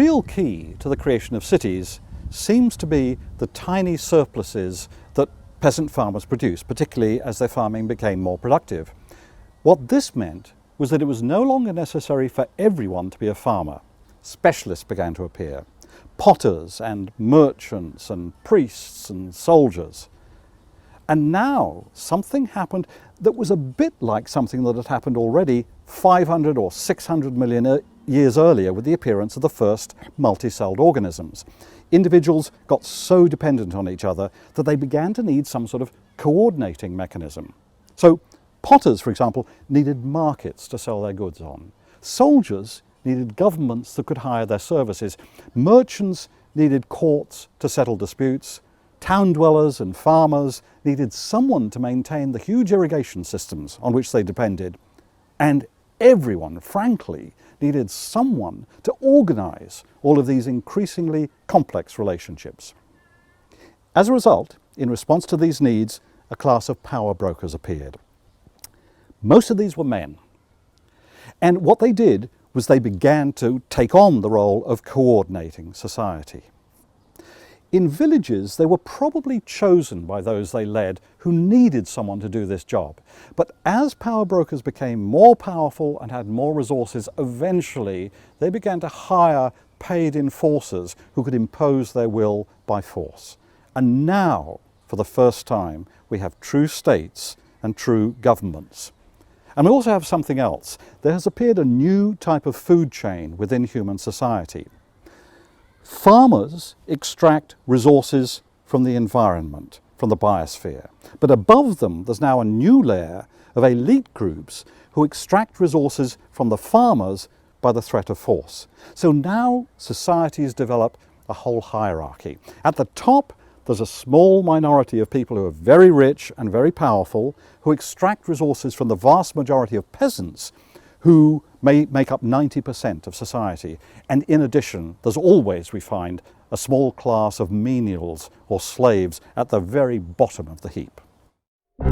The real key to the creation of cities seems to be the tiny surpluses that peasant farmers produced, particularly as their farming became more productive. What this meant was that it was no longer necessary for everyone to be a farmer. Specialists began to appear, potters and merchants and priests and soldiers. And now something happened that was a bit like something that had happened already 500 or 600 million years earlier with the appearance of the first multicelled organisms. Individuals got so dependent on each other that they began to need some sort of coordinating mechanism. So potters, for example, needed markets to sell their goods on. Soldiers needed governments that could hire their services. Merchants needed courts to settle disputes. Town dwellers and farmers needed someone to maintain the huge irrigation systems on which they depended. And everyone, frankly, needed someone to organize all of these increasingly complex relationships. As a result, in response to these needs, a class of power brokers appeared. Most of these were men. And what they did was they began to take on the role of coordinating society. In villages, they were probably chosen by those they led who needed someone to do this job. But as power brokers became more powerful and had more resources, eventually they began to hire paid enforcers who could impose their will by force. And now, for the first time, we have true states and true governments. And we also have something else. There has appeared a new type of food chain within human society. Farmers extract resources from the environment, from the biosphere. But above them, there's now a new layer of elite groups who extract resources from the farmers by the threat of force. So now societies develop a whole hierarchy. At the top, there's a small minority of people who are very rich and very powerful, who extract resources from the vast majority of peasants who may make up 90% of society. And in addition, there's always, we find, a small class of menials or slaves at the very bottom of the heap.